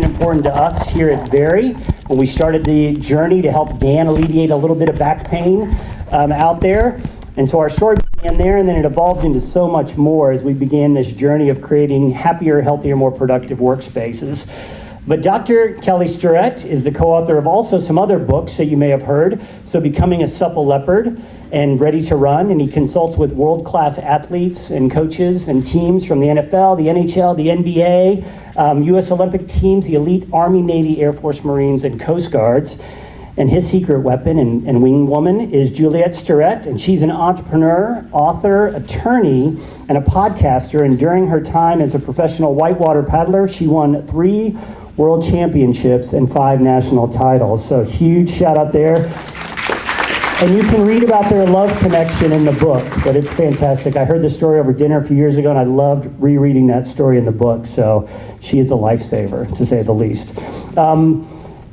been important to us here at Vari when we started the journey to help Dan alleviate a little bit of back pain out there. And so our story began there, and then it evolved into so much more as we began this journey of creating happier, healthier, more productive workspaces. But Dr. Kelly Starrett is the co-author of also some other books that you may have heard. So Becoming a Supple Leopard and Ready to Run. And he consults with world-class athletes and coaches and teams from the NFL, the NHL, the NBA, U.S. Olympic teams, the elite Army, Navy, Air Force, Marines, and Coast Guards. And his secret weapon and wing woman is Juliet Starrett, and she's an entrepreneur, author, attorney, and a podcaster. And during her time as a professional whitewater paddler, she won 3 world championships and 5 national titles. So huge shout out there. And you can read about their love connection in the book, but it's fantastic. I heard the story over dinner a few years ago, and I loved rereading that story in the book. So she is a lifesaver, to say the least.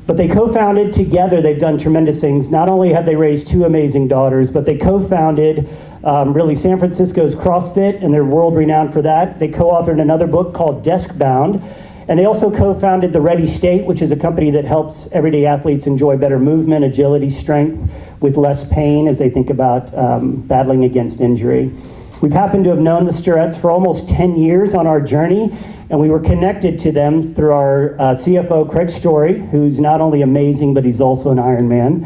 But they co-founded together. They've done tremendous things. Not only have they raised 2 amazing daughters, but they co-founded really San Francisco's CrossFit, and they're world renowned for that. They co-authored another book called Desk Bound. And they also co-founded the Ready State, which is a company that helps everyday athletes enjoy better movement, agility, strength with less pain as they think about battling against injury. We've happened to have known the Starretts for almost 10 years on our journey, and we were connected to them through our CFO, Craig Story, who's not only amazing, but he's also an Ironman.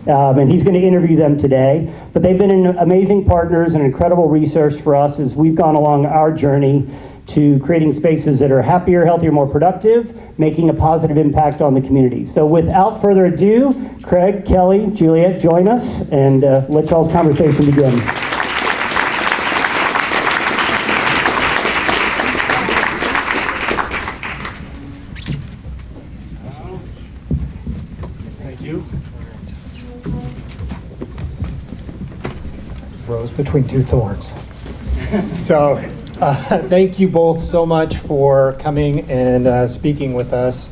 And he's going to interview them today. But they've been amazing partners and incredible resource for us as we've gone along our journey to creating spaces that are happier, healthier, more productive, making a positive impact on the community. So without further ado, Craig, Kelly, Juliet, join us and let y'all's conversation begin. Thank you. Rose between 2 thorns. So, thank you both so much for coming and speaking with us.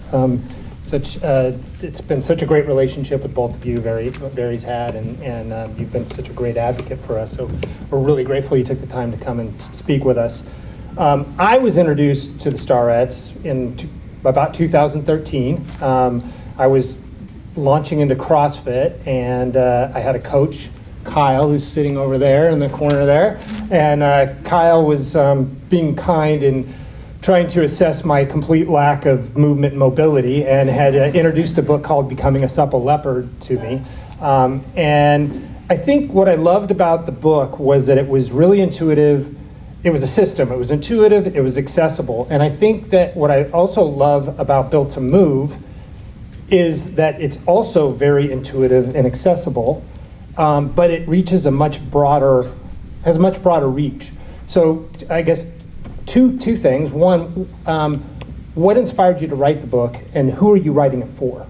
It's been such a great relationship with both of you, Vari's had, and you've been such a great advocate for us. So we're really grateful you took the time to come and speak with us. I was introduced to the Starretts in about 2013. I was launching into CrossFit, and I had a coach, Kyle, who's sitting over there in the corner there, and Kyle was being kind and trying to assess my complete lack of movement and mobility, and had introduced a book called Becoming a Supple Leopard to me. And I think what I loved about the book was that it was really intuitive. It was a system. It was intuitive. It was accessible. And I think that what I also love about Built to Move is that it's also very intuitive and accessible. But it reaches has a much broader reach. So I guess two things. One, what inspired you to write the book, and who are you writing it for?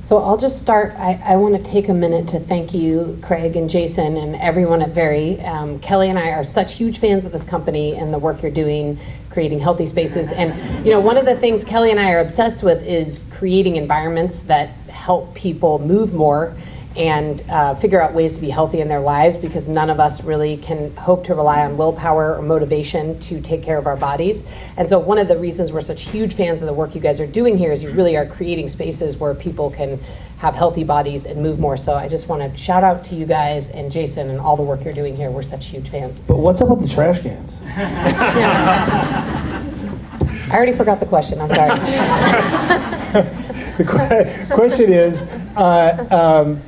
So I'll just start. I want to take a minute to thank you, Craig and Jason, and everyone at Vari. Kelly and I are such huge fans of this company and the work you're doing, creating healthy spaces. And one of the things Kelly and I are obsessed with is creating environments that help people move more and figure out ways to be healthy in their lives, because none of us really can hope to rely on willpower or motivation to take care of our bodies. And so one of the reasons we're such huge fans of the work you guys are doing here is you really are creating spaces where people can have healthy bodies and move more. So I just want to shout out to you guys and Jason and all the work you're doing here. We're such huge fans. But what's up with the trash cans? I already forgot the question, I'm sorry. The question is,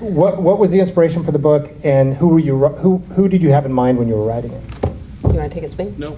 what was the inspiration for the book, and who did you have in mind when you were writing it? You want to take a swing? No.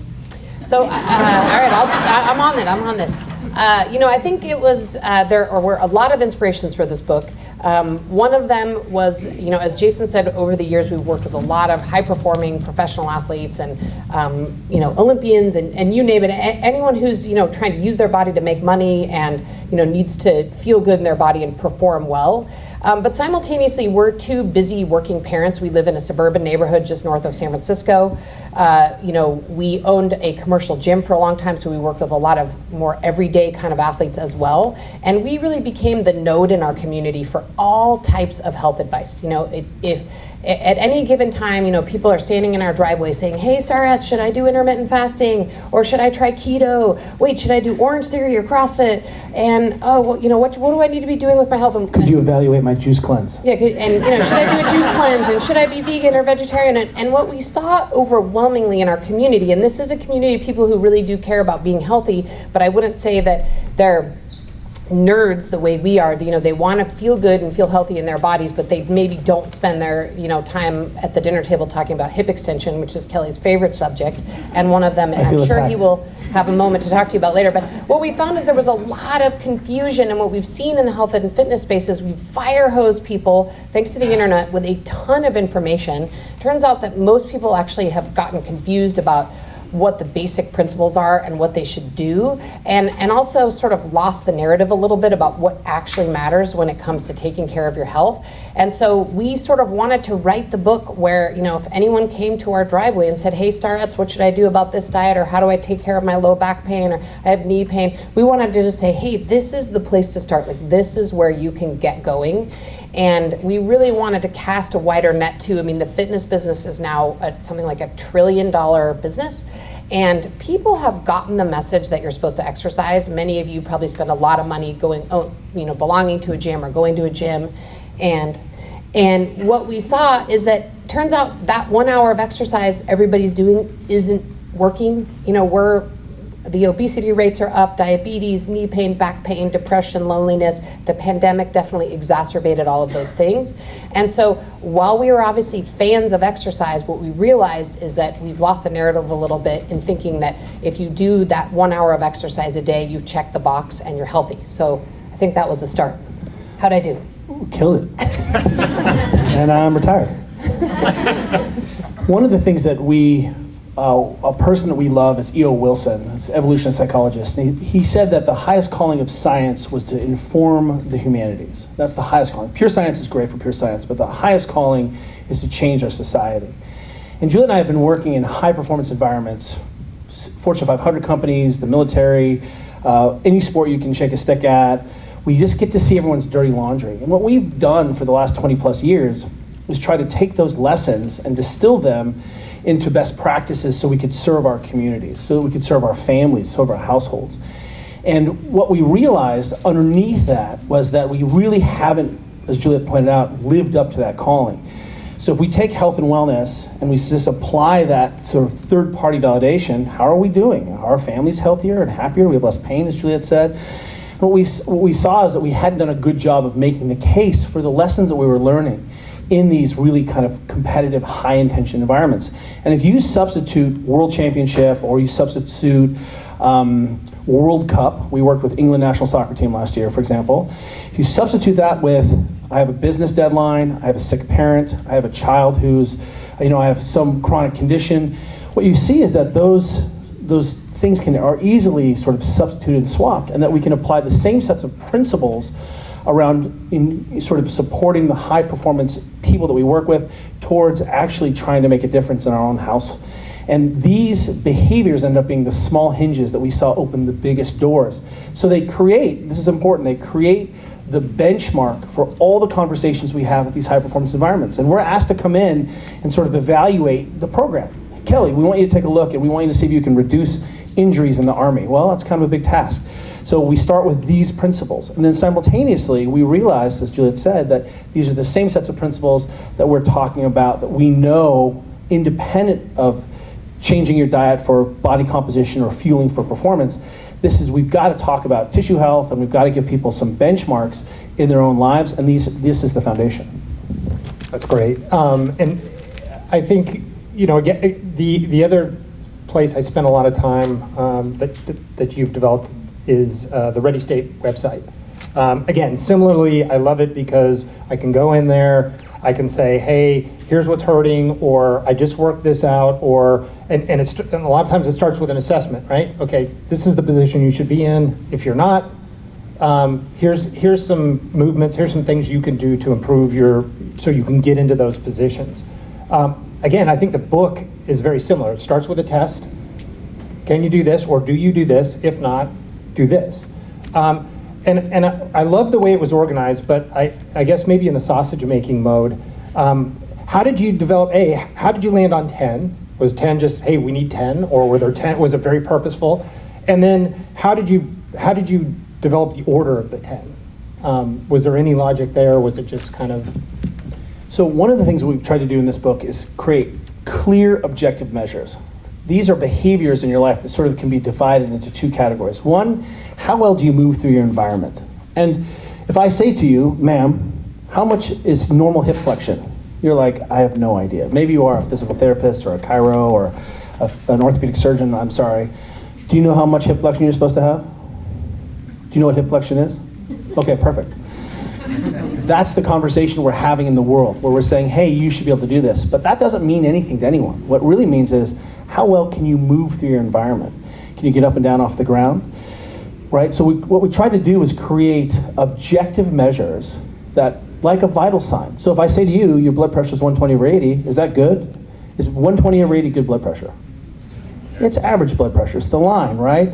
So, all right, I'm on this. I think it was, there were a lot of inspirations for this book. One of them was, as Jason said, over the years we've worked with a lot of high-performing professional athletes and, Olympians and you name it, anyone who's, trying to use their body to make money and, needs to feel good in their body and perform well. But simultaneously, we're 2 busy working parents. We live in a suburban neighborhood just north of San Francisco. We owned a commercial gym for a long time, so we worked with a lot of more everyday kind of athletes as well. And we really became the node in our community for all types of health advice. If at any given time, people are standing in our driveway saying, hey, Starrett, should I do intermittent fasting? Or should I try keto? Wait, should I do Orange Theory or CrossFit? And, what do I need to be doing with my health? Could you evaluate my juice cleanse? Yeah, should I do a juice cleanse? And should I be vegan or vegetarian? And what we saw overwhelmingly in our community, and this is a community of people who really do care about being healthy, but I wouldn't say that they're nerds the way we are. They want to feel good and feel healthy in their bodies, but they maybe don't spend their time at the dinner table talking about hip extension, which is Kelly's favorite subject, and one of them, and I'm sure he will have a moment to talk to you about later. But what we found is there was a lot of confusion, and what we've seen in the health and fitness space is we fire hose people, thanks to the internet, with a ton of information. Turns out that most people actually have gotten confused about what the basic principles are and what they should do, and also sort of lost the narrative a little bit about what actually matters when it comes to taking care of your health. And so we sort of wanted to write the book where, if anyone came to our driveway and said, hey, Starretts, what should I do about this diet, or how do I take care of my low back pain, or I have knee pain, we wanted to just say, hey, this is the place to start. Like, this is where you can get going. And we really wanted to cast a wider net too. I mean, the fitness business is now something like $1 trillion business. And people have gotten the message that you're supposed to exercise. Many of you probably spend a lot of money belonging to a gym or going to a gym. And what we saw is that turns out that 1 hour of exercise everybody's doing isn't working. The obesity rates are up, diabetes, knee pain, back pain, depression, loneliness. The pandemic definitely exacerbated all of those things. And so while we were obviously fans of exercise, what we realized is that we've lost the narrative a little bit in thinking that if you do that 1 hour of exercise a day, you've checked the box and you're healthy. So I think that was a start. How'd I do? Killed it. And I'm retired. One of the things that a person that we love is E.O. Wilson, he's an evolutionist psychologist. And he said that the highest calling of science was to inform the humanities. That's the highest calling. Pure science is great for pure science, but the highest calling is to change our society. And Juliet and I have been working in high performance environments, Fortune 500 companies, the military, any sport you can shake a stick at. We just get to see everyone's dirty laundry. And what we've done for the last 20 plus years is try to take those lessons and distill them into best practices so we could serve our communities, so we could serve our families, serve our households. And what we realized underneath that was that we really haven't, as Juliet pointed out, lived up to that calling. So if we take health and wellness and we just apply that sort of third-party validation, how are we doing? Are our families healthier and happier? We have less pain, as Juliet said. What we saw is that we hadn't done a good job of making the case for the lessons that we were learning in these really kind of competitive, high-intention environments. And if you substitute World Championship or you substitute World Cup, we worked with England national soccer team last year, for example. If you substitute that with, I have a business deadline, I have a sick parent, I have a child who's, I have some chronic condition, what you see is that those things are easily sort of substituted and swapped, and that we can apply the same sets of principles around in sort of supporting the high performance people that we work with towards actually trying to make a difference in our own house. And these behaviors end up being the small hinges that we saw open the biggest doors. So they create, this is important, they create the benchmark for all the conversations we have at these high performance environments. And we're asked to come in and sort of evaluate the program. Kelly, we want you to take a look and we want you to see if you can reduce injuries in the Army. Well, that's kind of a big task. So we start with these principles, and then simultaneously we realize, as Juliet said, that these are the same sets of principles that we're talking about that we know, independent of changing your diet for body composition or fueling for performance. We've got to talk about tissue health, and we've got to give people some benchmarks in their own lives, and this is the foundation. That's great. And I think, again, the other place I spent a lot of time that you've developed is the Ready State website. Again, similarly, I love it because I can go in there, I can say, hey, here's what's hurting, or I just worked this out, and a lot of times it starts with an assessment, right? Okay, this is the position you should be in. If you're not, here's some movements, here's some things you can do to improve so you can get into those positions. Again, I think the book is very similar. It starts with a test. Can you do this, or do you do this? If not, do this. And I love the way it was organized, but I guess maybe in the sausage making mode, how how did you develop, how did you land on 10? Was 10 just, hey, we need 10, or were there 10, was it very purposeful? And then how did you develop the order of the 10? Was there any logic there, or was it just kind of? So one of the things we've tried to do in this book is create clear objective measures. These are behaviors in your life that sort of can be divided into two categories. One, how well do you move through your environment? And if I say to you, ma'am, how much is normal hip flexion? You're like, I have no idea. Maybe you are a physical therapist or a chiro or an orthopedic surgeon, I'm sorry. Do you know how much hip flexion you're supposed to have? Do you know what hip flexion is? Okay, perfect. That's the conversation we're having in the world, where we're saying, hey, you should be able to do this. But that doesn't mean anything to anyone. What it really means is, how well can you move through your environment? Can you get up and down off the ground? Right? So what we tried to do is create objective measures that, like a vital sign. So if I say to you, your blood pressure is 120/80, is that good? Is 120/80 good blood pressure? It's average blood pressure. It's the line, right?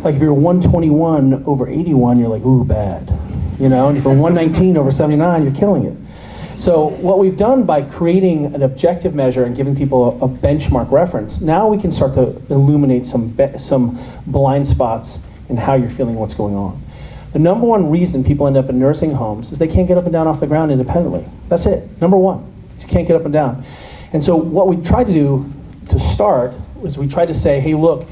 Like if you're 121/81, you're like, ooh, bad. You know, and if you're 119/79, you're killing it. So what we've done by creating an objective measure and giving people a benchmark reference, now we can start to illuminate some blind spots in how you're feeling, what's going on. The number one reason people end up in nursing homes is they can't get up and down off the ground independently. That's it, number one. You can't get up and down. And so what we tried to do to start was we tried to say, hey, look,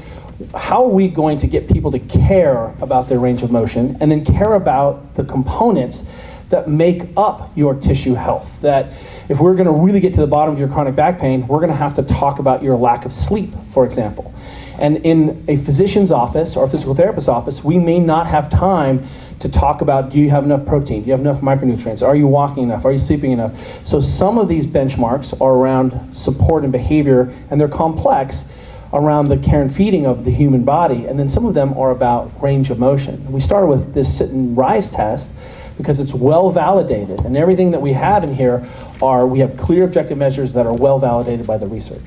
how are we going to get people to care about their range of motion and then care about the components that make up your tissue health? That if we're gonna really get to the bottom of your chronic back pain, we're gonna have to talk about your lack of sleep, for example. And in a physician's office or a physical therapist's office, we may not have time to talk about, do you have enough protein? Do you have enough micronutrients? Are you walking enough? Are you sleeping enough? So some of these benchmarks are around support and behavior, and they're complex around the care and feeding of the human body. And then some of them are about range of motion. We started with this sit and rise test because it's well validated. And everything that we have in here we have clear objective measures that are well validated by the research.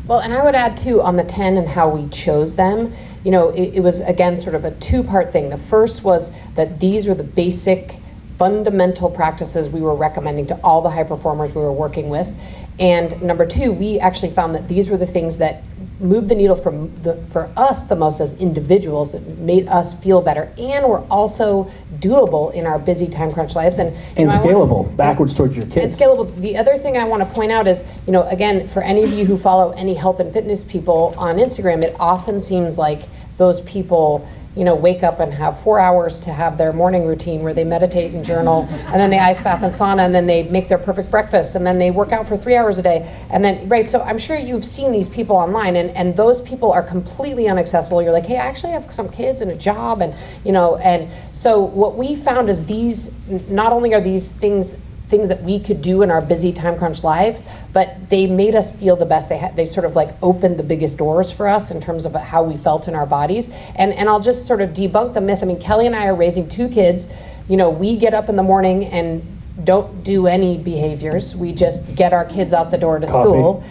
Well, and I would add too, on the 10 and how we chose them, you know, it was again sort of a two-part thing. The first was that these were the basic fundamental practices we were recommending to all the high performers we were working with. And number two, we actually found that these were the things that moved the needle for us the most as individuals. It made us feel better, and were also doable in our busy time crunch lives. And scalable backwards towards your kids. And scalable. The other thing I want to point out is, you know, again, for any of you who follow any health and fitness people on Instagram, it often seems like those people, you know, wake up and have 4 hours to have their morning routine where they meditate and journal, and then they ice bath and sauna, and then they make their perfect breakfast, and then they work out for 3 hours a day. And then, right, so I'm sure you've seen these people online, and those people are completely inaccessible. You're like, hey, I actually have some kids and a job, and, you know, and so what we found is these, not only are these things that we could do in our busy time crunch lives, but they made us feel the best. They sort of like opened the biggest doors for us in terms of how we felt in our bodies. And I'll just sort of debunk the myth. I mean, Kelly and I are raising 2 kids. You know, we get up in the morning and don't do any behaviors. We just get our kids out the door to school.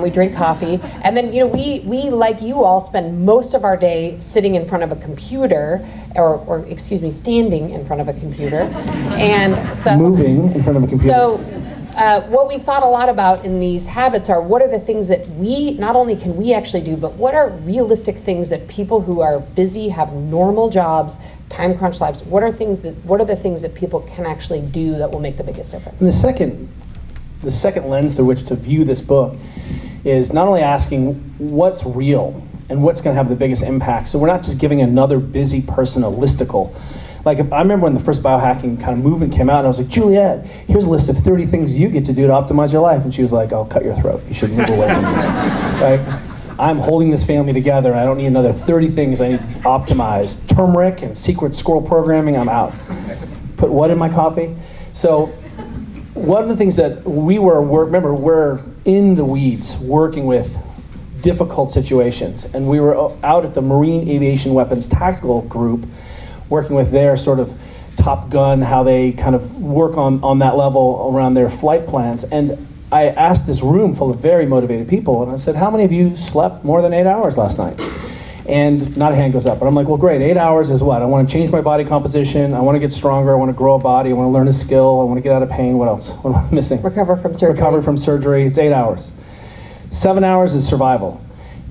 We drink coffee. And then, you know, we like you all spend most of our day sitting in front of a computer, or excuse me, standing in front of a computer. And so moving in front of a computer. So what we thought a lot about in these habits are, what are the things that we, not only can we actually do, but what are realistic things that people who are busy, have normal jobs, time crunch lives, what are the things that people can actually do that will make the biggest difference? And the second lens through which to view this book is not only asking what's real and what's going to have the biggest impact. So we're not just giving another busy person a listicle. Like, I remember when the first biohacking kind of movement came out, and I was like, Juliet, here's a list of 30 things you get to do to optimize your life. And she was like, I'll cut your throat. You should move away from me. Right? I'm holding this family together, and I don't need another 30 things I need to optimize. Turmeric and secret squirrel programming, I'm out. Put what in my coffee? So one of the things that remember, we're in the weeds working with difficult situations. And we were out at the Marine Aviation Weapons Tactical Group working with their sort of Top Gun, how they kind of work on that level around their flight plans. And I asked this room full of very motivated people, and I said, how many of you slept more than 8 hours last night? And not a hand goes up. But I'm like, well, great, 8 hours is what? I want to change my body composition. I want to get stronger. I want to grow a body. I want to learn a skill. I want to get out of pain. What else? What am I missing? Recover from surgery. Recover from surgery. It's 8 hours. 7 hours is survival.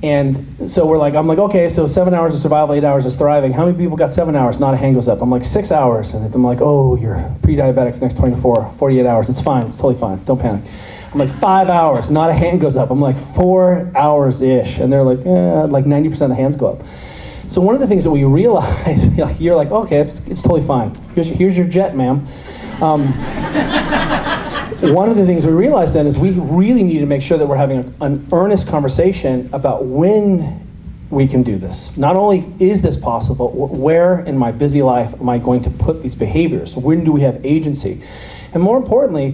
And so I'm like, okay, so 7 hours is survival, 8 hours is thriving. How many people got 7 hours? Not a hand goes up. I'm like, 6 hours. And I'm like, oh, you're pre-diabetic for the next 48 hours. It's fine. It's totally fine. Don't panic. I'm like, 5 hours. Not a hand goes up. I'm like, 4 hours-ish. And they're like, like 90% of the hands go up. So one of the things that we realize, you're like, okay, it's totally fine. Here's your jet, ma'am. One of the things we realized then is we really need to make sure that we're having an earnest conversation about when we can do this. Not only is this possible, where in my busy life am I going to put these behaviors? When do we have agency? And more importantly,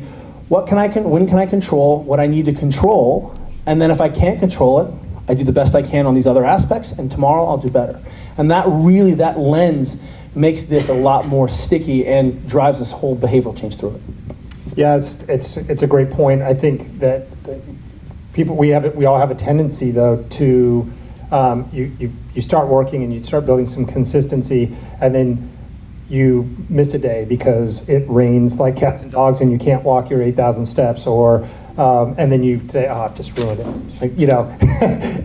when can I control what I need to control? And then if I can't control it, I do the best I can on these other aspects, and tomorrow I'll do better. And that lens makes this a lot more sticky and drives this whole behavioral change through it. Yeah, it's a great point. I think that we all have a tendency though to you start working and you start building some consistency, and then you miss a day because it rains like cats and dogs and you can't walk your 8,000 steps, or and then you say, oh, I've just ruined it.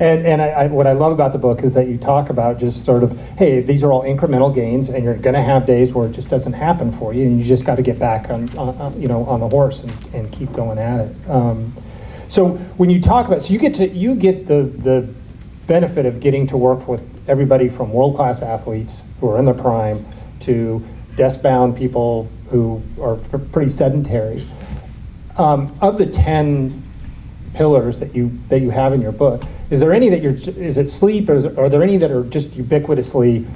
And what I love about the book is that you talk about just sort of, hey, these are all incremental gains, and you're going to have days where it just doesn't happen for you, and you just got to get back on the horse and keep going at it. So when you talk about, so you get the benefit of getting to work with everybody from world-class athletes who are in their prime to desk-bound people who are pretty sedentary. Of the 10 pillars that you have in your book, is there any that is it sleep, or are there any that are just ubiquitously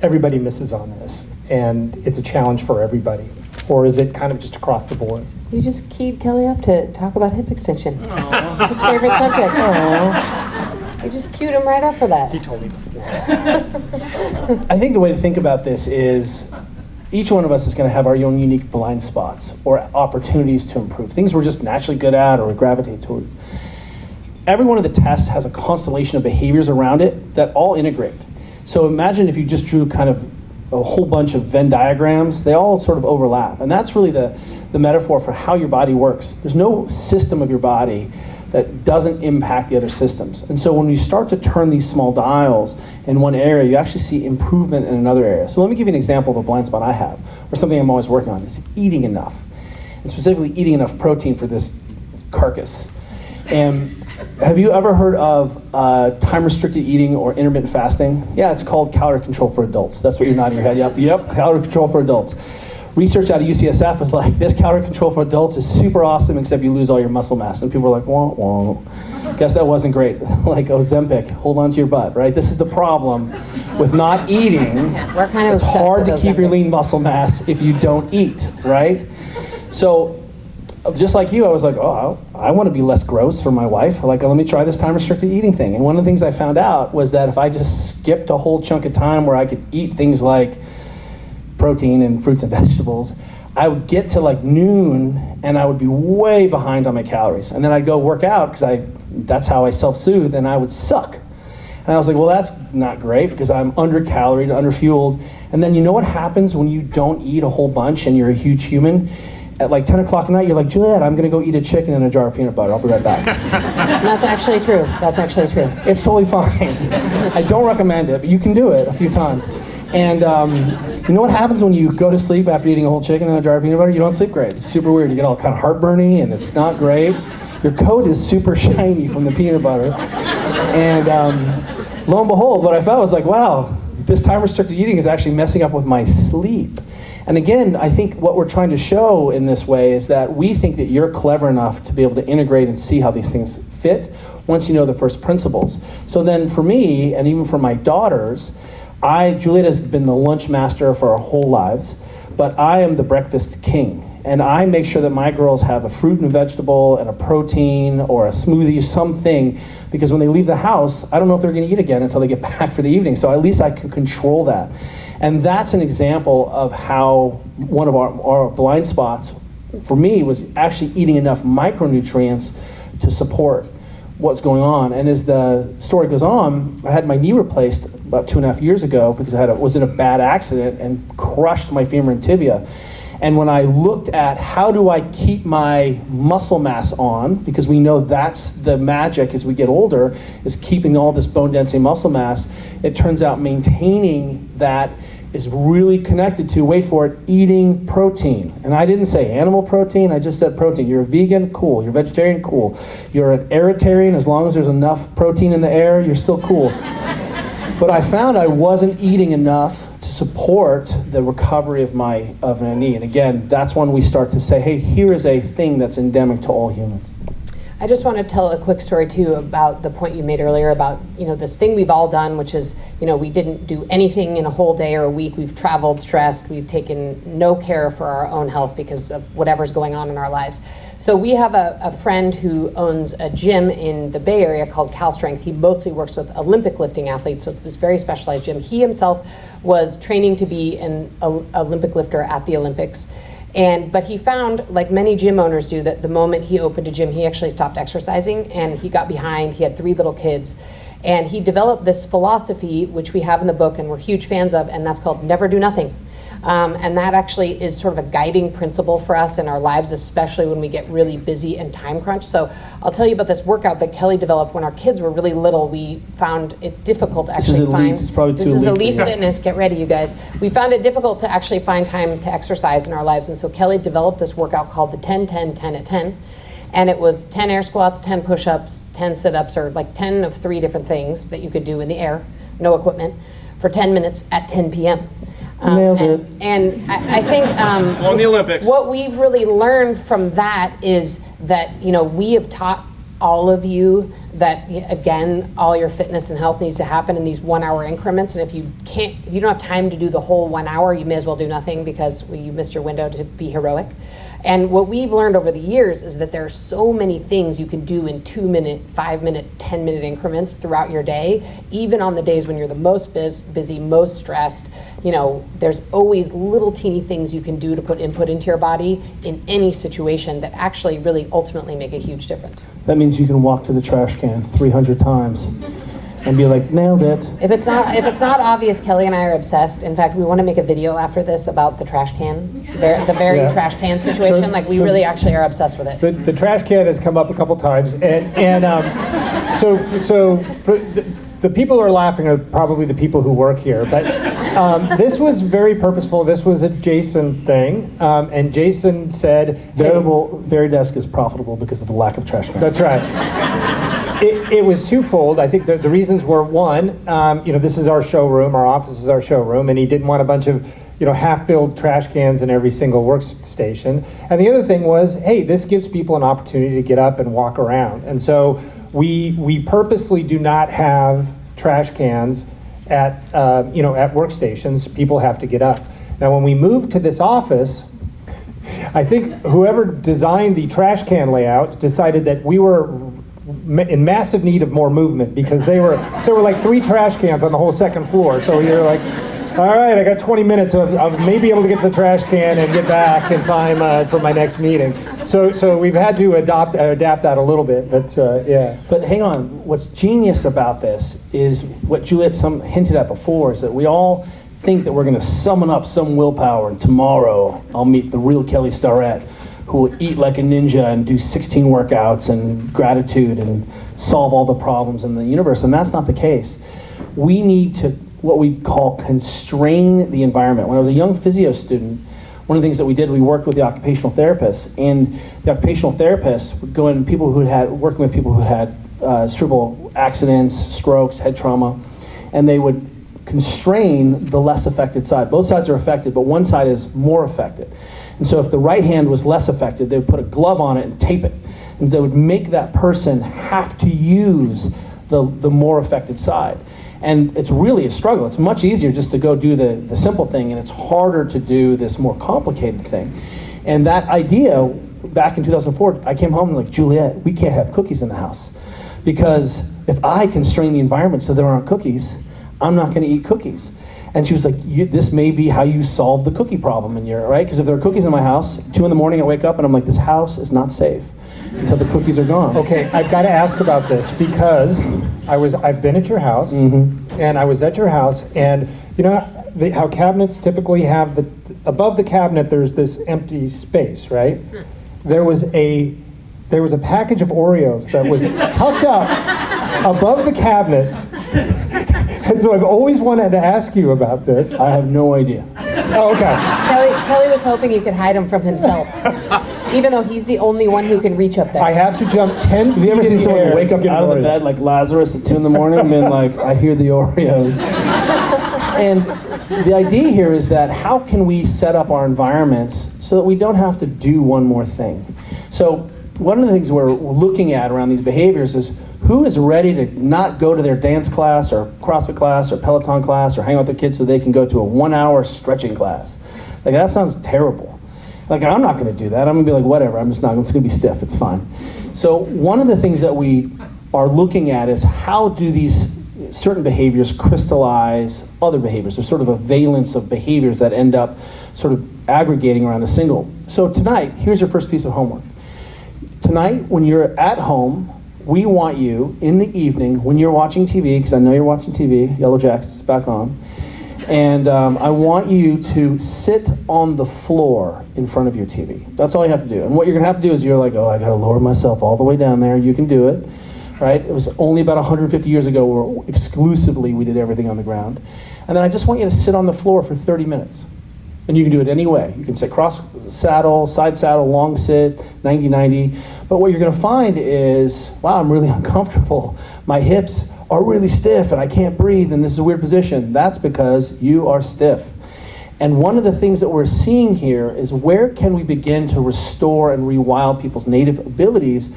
everybody misses on this and it's a challenge for everybody, or is it kind of just across the board? You just keyed Kelly up to talk about hip extension. His favorite subject. You just queued him right up for that. He told me before. I think the way to think about this is each one of us is going to have our own unique blind spots or opportunities to improve, things we're just naturally good at or we gravitate toward. Every one of the tests has a constellation of behaviors around it that all integrate. So imagine if you just drew kind of a whole bunch of Venn diagrams, they all sort of overlap. And that's really the metaphor for how your body works. There's no system of your body that doesn't impact the other systems. And so when you start to turn these small dials in one area, you actually see improvement in another area. So let me give you an example of a blind spot I have, or something I'm always working on, is eating enough. And specifically eating enough protein for this carcass. And have you ever heard of time-restricted eating or intermittent fasting? Yeah, it's called calorie control for adults. That's what you're nodding your head. Yep, calorie control for adults. Research out of UCSF was like, this calorie control for adults is super awesome, except you lose all your muscle mass. And people were like, wah, wah. Guess that wasn't great. Like Ozempic, hold on to your butt, right? This is the problem with not eating. We're kind of it's obsessed hard with to keep your Ozempic. lean muscle mass if you don't eat, right? So just like you, I was like, oh, I want to be less gross for my wife. Like, let me try this time-restricted eating thing. And one of the things I found out was that if I just skipped a whole chunk of time where I could eat things like protein and fruits and vegetables, I would get to like noon and I would be way behind on my calories. And then I'd go work out because that's how I self-soothe, and I would suck. And I was like, well, that's not great because I'm under-caloried, under-fueled. And then you know what happens when you don't eat a whole bunch and you're a huge human? At like 10 o'clock at night, you're like, Juliet, I'm going to go eat a chicken and a jar of peanut butter. I'll be right back. That's actually true. That's actually true. It's totally fine. I don't recommend it, but you can do it a few times. And you know what happens when you go to sleep after eating a whole chicken and a jar of peanut butter? You don't sleep great. It's super weird. You get all kind of heartburny, and it's not great. Your coat is super shiny from the peanut butter. And lo and behold, what I felt was like, wow, this time-restricted eating is actually messing up with my sleep. And again, I think what we're trying to show in this way is that we think that you're clever enough to be able to integrate and see how these things fit once you know the first principles. So then for me, and even for my daughters, Juliet has been the lunch master for our whole lives, but I am the breakfast king. And I make sure that my girls have a fruit and vegetable and a protein or a smoothie or something, because when they leave the house, I don't know if they're going to eat again until they get back for the evening. So at least I can control that. And that's an example of how one of our blind spots for me was actually eating enough micronutrients to support what's going on. And as the story goes on, I had my knee replaced about 2.5 years ago because I was in a bad accident and crushed my femur and tibia. And when I looked at how do I keep my muscle mass on, because we know that's the magic as we get older, is keeping all this bone density muscle mass, it turns out maintaining that is really connected to, wait for it, eating protein. And I didn't say animal protein, I just said protein. You're a vegan, cool. You're a vegetarian, cool. You're an aeritarian, as long as there's enough protein in the air, you're still cool. But I found I wasn't eating enough to support the recovery of my knee. And again, that's when we start to say, hey, here is a thing that's endemic to all humans. I just want to tell a quick story too about the point you made earlier about, this thing we've all done, which is, we didn't do anything in a whole day or a week. We've traveled stressed. We've taken no care for our own health because of whatever's going on in our lives. So we have a friend who owns a gym in the Bay Area called Cal Strength. He mostly works with Olympic lifting athletes, so it's this very specialized gym. He himself was training to be an Olympic lifter at the Olympics. But he found, like many gym owners do, that the moment he opened a gym, he actually stopped exercising and he got behind. He had 3 little kids. And he developed this philosophy, which we have in the book and we're huge fans of, and that's called never do nothing. And that actually is sort of a guiding principle for us in our lives, especially when we get really busy and time crunched. So I'll tell you about this workout that Kelly developed when our kids were really little. We found it difficult to actually find. It's probably this too is elite elite for you. fitness. Get ready, you guys. We found it difficult to actually find time to exercise in our lives. And so Kelly developed this workout called the 10-10-10 at 10. And it was 10 air squats, 10 push-ups, 10 sit-ups, or like 10 of 3 different things that you could do in the air, no equipment, for 10 minutes at 10 p.m. Nailed it. And I think On the Olympics. what we've really learned from that is that, we have taught all of you that, again, all your fitness and health needs to happen in these 1-hour increments. And if you don't have time to do the whole 1 hour, you may as well do nothing because you missed your window to be heroic. And what we've learned over the years is that there are so many things you can do in 2-minute, 5-minute, 10-minute increments throughout your day, even on the days when you're the most busy, most stressed. There's always little teeny things you can do to put input into your body in any situation that actually really ultimately make a huge difference. That means you can walk to the trash can 300 times and be like, nailed it. If it's not obvious, Kelly and I are obsessed. In fact, we want to make a video after this about the trash can, the very Yeah. trash can situation. We So- really actually are obsessed with it. The trash can has come up a couple times, and so for the people who are laughing are probably the people who work here. But this was very purposeful. This was a Jason thing, and Jason said, hey, Varidesk is profitable because of the lack of trash cans. that's right. It was twofold. I think the reasons were, one, this is our showroom, our office is our showroom, and he didn't want a bunch of half-filled trash cans in every single workstation. And the other thing was, hey, this gives people an opportunity to get up and walk around. And so we purposely do not have trash cans at workstations. People have to get up. Now, when we moved to this office, I think whoever designed the trash can layout decided that we were in massive need of more movement because there were like 3 trash cans on the whole second floor. So you're like, all right, I got 20 minutes of maybe able to get to the trash can and get back in time for my next meeting. So we've had to adapt that a little bit, but yeah. But hang on, what's genius about this is what Juliet hinted at before, is that we all think that we're going to summon up some willpower and tomorrow I'll meet the real Kelly Starrett who will eat like a ninja and do 16 workouts and gratitude and solve all the problems in the universe. And that's not the case. We need to, what we call, constrain the environment. When I was a young physio student, one of the things that we did, we worked with the occupational therapists, and the occupational therapists would go in working with people who had cerebral accidents, strokes, head trauma, and they would constrain the less affected side. Both sides are affected, but one side is more affected. And so if the right hand was less affected, they would put a glove on it and tape it. And they would make that person have to use the more affected side. And it's really a struggle. It's much easier just to go do the simple thing, and it's harder to do this more complicated thing. And that idea, back in 2004, I came home and like, Juliet, we can't have cookies in the house. Because if I constrain the environment so there aren't cookies, I'm not gonna eat cookies. And she was like, this may be how you solve the cookie problem in your, right? Because if there are cookies in my house, 2 in the morning I wake up and I'm like, this house is not safe. until the cookies are gone. Okay, I've got to ask about this because I've been at your house, and I was at your house, and you know how cabinets typically have above the cabinet there's this empty space, right? There was a package of Oreos that was tucked up above the cabinets, and so I've always wanted to ask you about this. I have no idea. Oh, okay. Kelly was hoping you could hide him from himself, even though he's the only one who can reach up there. I have to jump 10 feet. Have you ever in seen the someone air wake to up get out an of the Oreo. bed like Lazarus at 2 in the morning and been like, I hear the Oreos? And the idea here is that how can we set up our environments so that we don't have to do one more thing? So one of the things we're looking at around these behaviors is who is ready to not go to their dance class or CrossFit class or Peloton class or hang out with their kids so they can go to a 1-hour stretching class. Like, that sounds terrible. Like, I'm not gonna do that. I'm gonna be like, whatever, I'm just not, it's gonna be stiff, it's fine. So one of the things that we are looking at is how do these certain behaviors crystallize other behaviors. There's sort of a valence of behaviors that end up sort of aggregating around a single. So tonight, here's your first piece of homework. Tonight, when you're at home, we want you, in the evening, when you're watching TV, because I know you're watching TV, Yellow Jackets is back on, and I want you to sit on the floor in front of your TV. That's all you have to do. And what you're gonna have to do is you're like, oh, I gotta lower myself all the way down there. You can do it, right? It was only about 150 years ago where exclusively we did everything on the ground. And then I just want you to sit on the floor for 30 minutes. And you can do it any way. You can sit cross saddle, side saddle, long sit, 90-90. But what you're gonna find is, wow, I'm really uncomfortable. My hips are really stiff and I can't breathe and this is a weird position. That's because you are stiff. And one of the things that we're seeing here is where can we begin to restore and rewild people's native abilities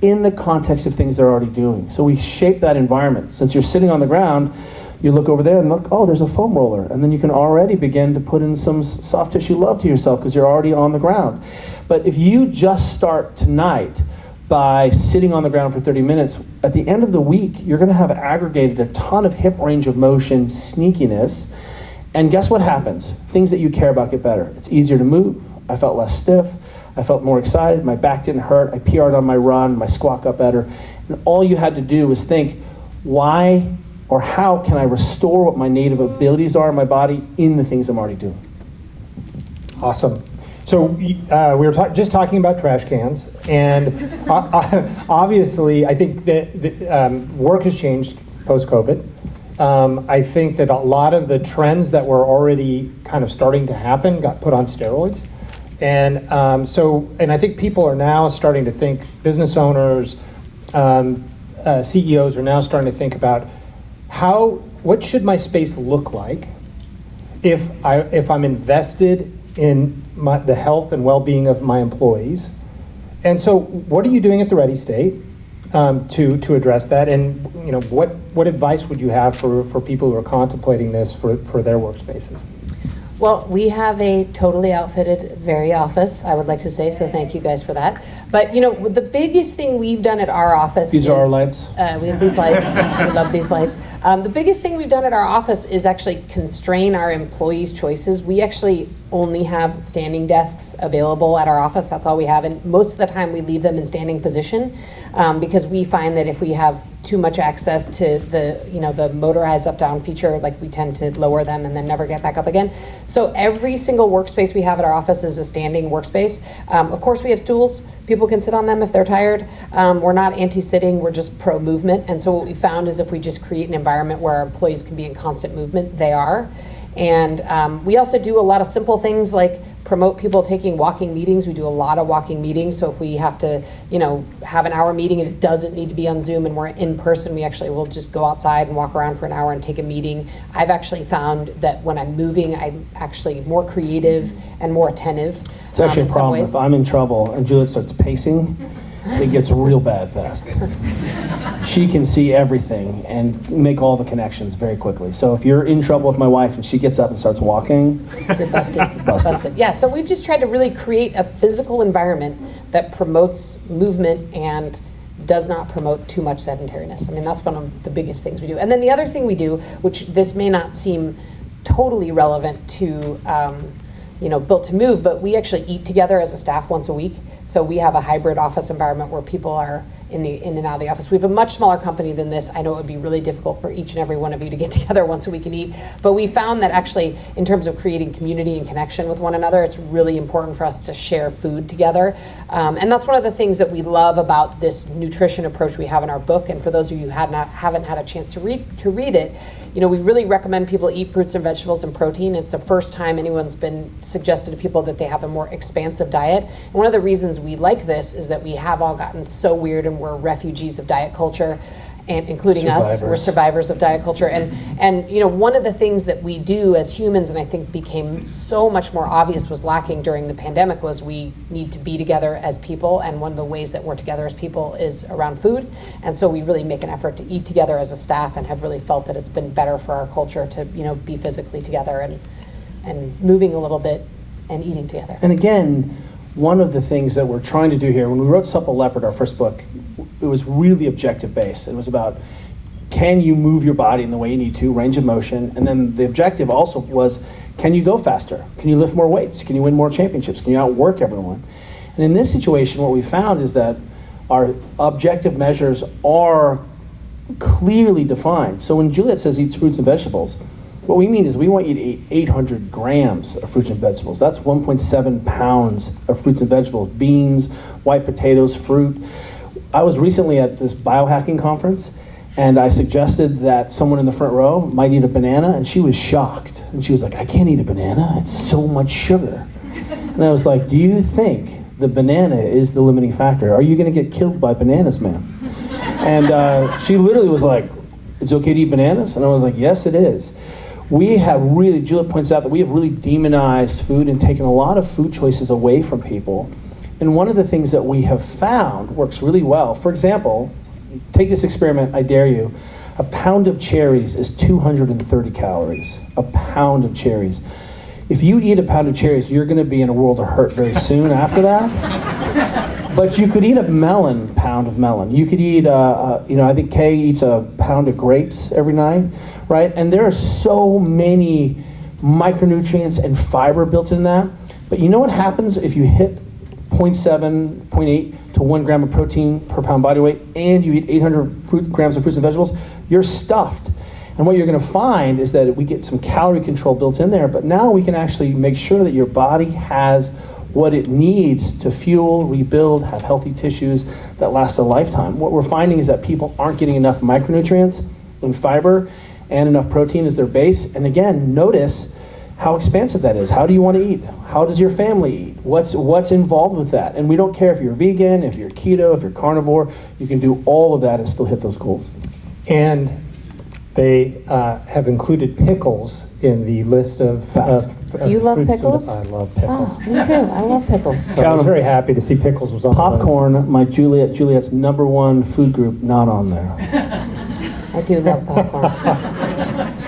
in the context of things they're already doing. So we shape that environment. Since you're sitting on the ground, you look over there and look, oh, there's a foam roller. And then you can already begin to put in some soft tissue love to yourself because you're already on the ground. But if you just start tonight by sitting on the ground for 30 minutes, at the end of the week, you're gonna have aggregated a ton of hip range of motion sneakiness. And guess what happens? Things that you care about get better. It's easier to move. I felt less stiff. I felt more excited. My back didn't hurt. I PR'd on my run. My squat got better. And all you had to do was think, why or how can I restore what my native abilities are in my body in the things I'm already doing? Awesome. So we were just talking about trash cans, and obviously I think that work has changed post-COVID. I think that a lot of the trends that were already kind of starting to happen got put on steroids. And I think people are now starting to think, business owners, CEOs are now starting to think about what should my space look like if I'm invested in the health and well-being of my employees. And so what are you doing at the Ready State to address that? And what advice would you have for people who are contemplating this for their workspaces? Well, we have a totally outfitted Vari office, I would like to say, so thank you guys for that. But the biggest thing we've done at our office These are our lights. We have these lights. We love these lights. The biggest thing we've done at our office is actually constrain our employees' choices. We actually only have standing desks available at our office. That's all we have, and most of the time we leave them in standing position because we find that if we have too much access to the motorized up-down feature, like we tend to lower them and then never get back up again. So every single workspace we have at our office is a standing workspace. Of course, we have stools. People can sit on them if they're tired. We're not anti-sitting, we're just pro-movement. And so what we found is if we just create an environment where our employees can be in constant movement, they are. And we also do a lot of simple things like promote people taking walking meetings. We do a lot of walking meetings. So if we have to, have an hour meeting and it doesn't need to be on Zoom and we're in person, we actually will just go outside and walk around for an hour and take a meeting. I've actually found that when I'm moving, I'm actually more creative and more attentive. It's actually a problem. If I'm in trouble and Juliet starts pacing, it gets real bad fast. She can see everything and make all the connections very quickly. So if you're in trouble with my wife and she gets up and starts walking, you're busted. Yeah, so we've just tried to really create a physical environment that promotes movement and does not promote too much sedentariness. I mean, that's one of the biggest things we do. And then the other thing we do, which this may not seem totally relevant to built to move, but we actually eat together as a staff once a week. So we have a hybrid office environment where people are in and out of the office. We have a much smaller company than this. I know it would be really difficult for each and every one of you to get together once a week and eat, but we found that actually in terms of creating community and connection with one another, it's really important for us to share food together. And that's one of the things that we love about this nutrition approach we have in our book. And for those of you who haven't had a chance to read it, we really recommend people eat fruits and vegetables and protein. It's the first time anyone's been suggested to people that they have a more expansive diet. And one of the reasons we like this is that we have all gotten so weird and we're refugees of diet culture, and including us. We're survivors of diet culture. And one of the things that we do as humans, and I think became so much more obvious was lacking during the pandemic, was we need to be together as people. And one of the ways that we're together as people is around food. And so we really make an effort to eat together as a staff, and have really felt that it's been better for our culture to be physically together and moving a little bit and eating together. And again, one of the things that we're trying to do here, when we wrote Supple Leopard, our first book, it was really objective based. It was about, can you move your body in the way you need to, range of motion, and then the objective also was, can you go faster? Can you lift more weights? Can you win more championships? Can you outwork everyone? And in this situation, what we found is that our objective measures are clearly defined. So when Juliet says eats fruits and vegetables, what we mean is we want you to eat 800 grams of fruits and vegetables. That's 1.7 pounds of fruits and vegetables, beans, white potatoes, fruit. I was recently at this biohacking conference, and I suggested that someone in the front row might eat a banana, and she was shocked. And she was like, I can't eat a banana, it's so much sugar. And I was like, do you think the banana is the limiting factor? Are you gonna get killed by bananas, ma'am? And she literally was like, it's okay to eat bananas? And I was like, yes, it is. We have really, Juliet points out that we have really demonized food and taken a lot of food choices away from people. And one of the things that we have found works really well, for example, take this experiment, I dare you. A pound of cherries is 230 calories, a pound of cherries. If you eat a pound of cherries, you're gonna be in a world of hurt very soon after that. But you could eat a pound of melon. You could eat, I think Kay eats a pound of grapes every night, right? And there are so many micronutrients and fiber built in that. But you know what happens if you hit 0.7, 0.8 to 1 gram of protein per pound body weight, and you eat 800 grams of fruits and vegetables? You're stuffed. And what you're gonna find is that we get some calorie control built in there, but now we can actually make sure that your body has what it needs to fuel, rebuild, have healthy tissues that last a lifetime. What we're finding is that people aren't getting enough micronutrients and fiber and enough protein as their base. And again, notice how expansive that is. How do you want to eat? How does your family eat? What's involved with that? And we don't care if you're vegan, if you're keto, if you're carnivore, you can do all of that and still hit those goals. And they have included pickles in the list of Do you love fruits pickles? I love pickles. Oh, me too. I love pickles. So I was very happy to see pickles was on the list. Popcorn, my Juliet's #1 food group, not on there. I do love popcorn.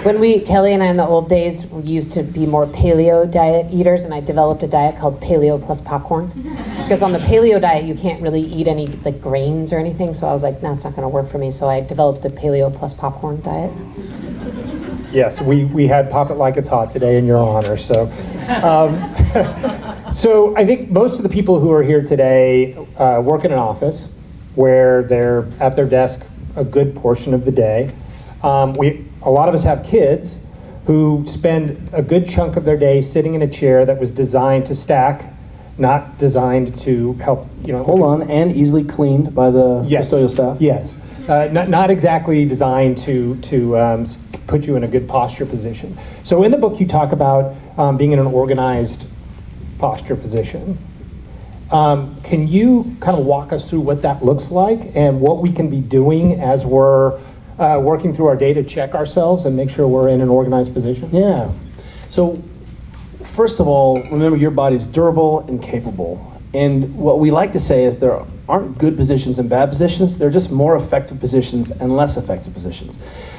When Kelly and I in the old days, we used to be more paleo diet eaters, and I developed a diet called paleo plus popcorn. Because on the paleo diet, you can't really eat any like grains or anything, so I was like, no, it's not gonna work for me. So I developed the paleo plus popcorn diet. Yes, we had Pop It Like It's Hot today in your honor. So, so I think most of the people who are here today work in an office where they're at their desk a good portion of the day. A lot of us have kids who spend a good chunk of their day sitting in a chair that was designed to stack, not designed to help, Hold on, and easily cleaned by the custodial staff. Yes, not exactly designed to put you in a good posture position. So in the book you talk about being in an organized posture position. Can you kind of walk us through what that looks like and what we can be doing as we're working through our day to check ourselves and make sure we're in an organized position? Yeah. So first of all, remember your body's durable and capable. And what we like to say is there aren't good positions and bad positions. They're just more effective positions and less effective positions.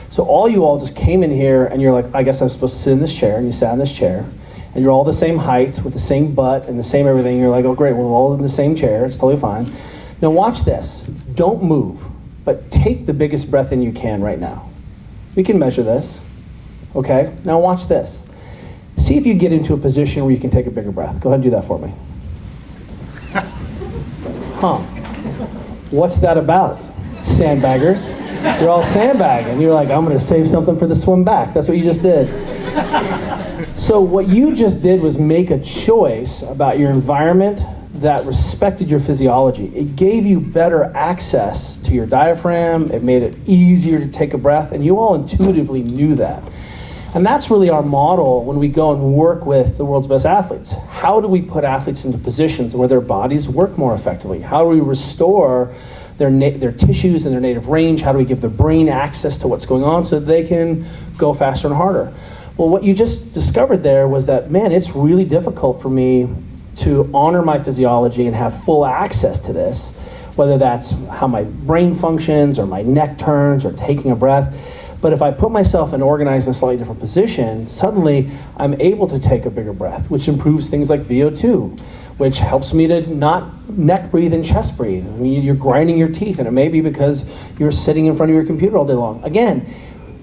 So all you all just came in here and you're like, I guess I'm supposed to sit in this chair, and you sat in this chair, and you're all the same height with the same butt and the same everything. You're like, oh great, we're all in the same chair, it's totally fine. Now watch this, don't move, but take the biggest breath in you can right now. We can measure this, okay? Now watch this. See if you get into a position where you can take a bigger breath. Go ahead and do that for me. Huh. What's that about? Sandbaggers. You're all sandbagging. You're like, I'm going to save something for the swim back. That's what you just did. So what you just did was make a choice about your environment that respected your physiology. It gave you better access to your diaphragm. It made it easier to take a breath, and you all intuitively knew that. And that's really our model when we go and work with the world's best athletes. How do we put athletes into positions where their bodies work more effectively? How do we restore their tissues and their native range? How do we give the brain access to what's going on so that they can go faster and harder? Well, what you just discovered there was that, man, it's really difficult for me to honor my physiology and have full access to this, whether that's how my brain functions or my neck turns or taking a breath. But if I put myself and organize in a slightly different position, suddenly I'm able to take a bigger breath, which improves things like VO2, which helps me to not neck breathe and chest breathe. I mean, you're grinding your teeth, and it may be because you're sitting in front of your computer all day long. Again,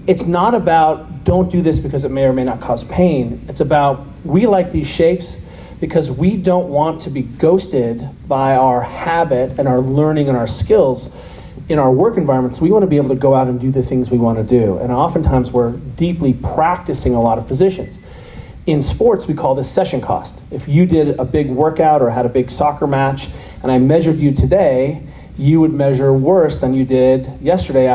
it's not about don't do this because it may or may not cause pain. It's about we like these shapes because we don't want to be ghosted by our habit and our learning and our skills in our work environments. We want to be able to go out and do the things we want to do. And oftentimes we're deeply practicing a lot of positions. In sports, we call this session cost. If you did a big workout or had a big soccer match and I measured you today, you would measure worse than you did yesterday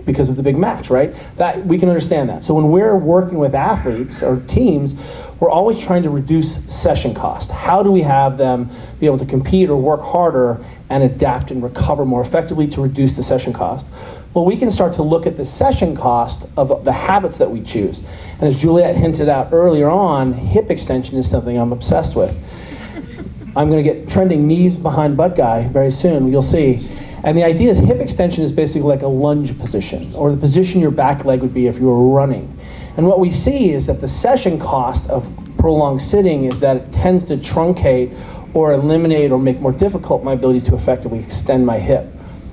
because of the big match, right? That we can understand that. So when we're working with athletes or teams, we're always trying to reduce session cost. How do we have them be able to compete or work harder and adapt and recover more effectively to reduce the session cost? Well, we can start to look at the session cost of the habits that we choose. And as Juliet hinted out earlier on, hip extension is something I'm obsessed with. I'm going to get trending knees behind butt guy very soon, you'll see. And the idea is hip extension is basically like a lunge position, or the position your back leg would be if you were running. And what we see is that the session cost of prolonged sitting is that it tends to truncate or eliminate or make more difficult my ability to effectively extend my hip.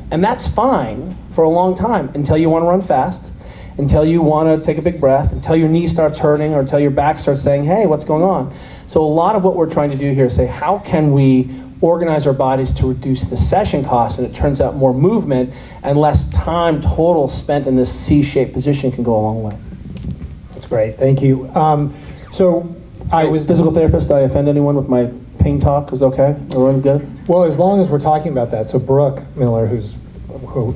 And that's fine for a long time until you want to run fast, until you want to take a big breath, until your knee starts hurting or until your back starts saying, hey, what's going on? So a lot of what we're trying to do here is say, how can we organize our bodies to reduce the session costs? And it turns out more movement and less time total spent in this C-shaped position can go a long way. That's great, thank you. So I was physical therapist. Did I offend anyone with my pain talk? Was okay? Everyone good? Well, as long as we're talking about that, so Brooke Miller, who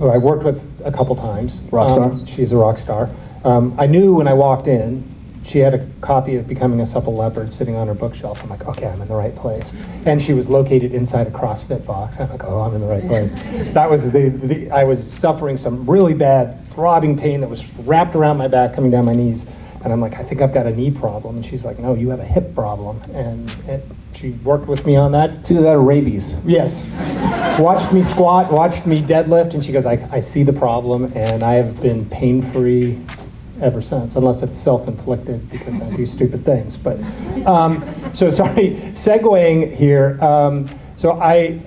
I worked with a couple times. Rock star. She's a rock star. I knew when I walked in, she had a copy of Becoming a Supple Leopard sitting on her bookshelf. I'm like, okay, I'm in the right place. And she was located inside a CrossFit box. I'm like, oh, I'm in the right place. That was I was suffering some really bad throbbing pain that was wrapped around my back, coming down my knees. And I'm like, I think I've got a knee problem. And she's like, no, you have a hip problem. And she worked with me on that. It's either that or rabies. Yes. Watched me squat, watched me deadlift, and she goes, I see the problem, and I have been pain-free ever since, unless it's self-inflicted because I do stupid things. But, so sorry, segueing here. So I've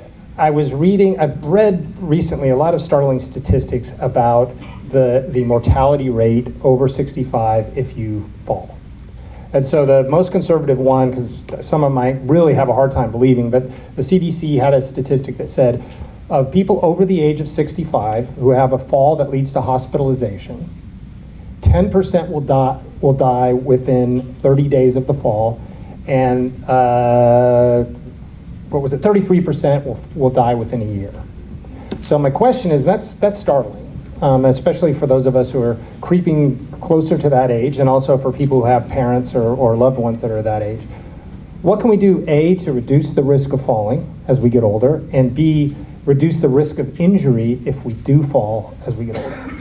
read recently a lot of startling statistics about the mortality rate over 65 if you fall. And so the most conservative one, because some of them might really have a hard time believing, but the CDC had a statistic that said of people over the age of 65 who have a fall that leads to hospitalization, 10% will die within 30 days of the fall, and 33% will die within a year. So my question is, that's startling. Especially for those of us who are creeping closer to that age, and also for people who have parents or loved ones that are that age. What can we do, A, to reduce the risk of falling as we get older, and B, reduce the risk of injury if we do fall as we get older?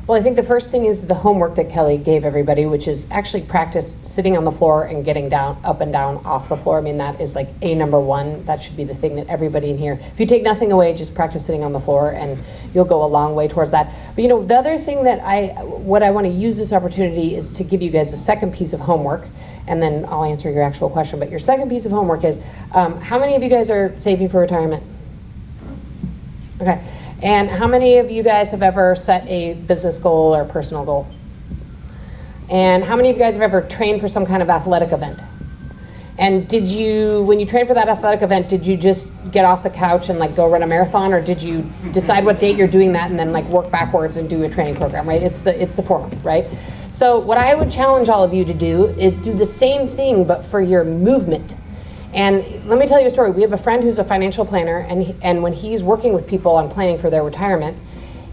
Well, I think the first thing is the homework that Kelly gave everybody, which is actually practice sitting on the floor and getting down, up and down off the floor. I mean, that is like number one. That should be the thing that everybody in here, if you take nothing away, just practice sitting on the floor and you'll go a long way towards that. But the other thing that what I want to use this opportunity is to give you guys a second piece of homework, and then I'll answer your actual question. But your second piece of homework is, how many of you guys are saving for retirement? Okay. And how many of you guys have ever set a business goal or personal goal? And how many of you guys have ever trained for some kind of athletic event? And did you, when you trained for that athletic event, did you just get off the couch and like go run a marathon, or did you decide what date you're doing that and then like work backwards and do a training program, right? It's the former, right? So what I would challenge all of you to do is do the same thing, but for your movement. And let me tell you a story. We have a friend who's a financial planner, and when he's working with people on planning for their retirement,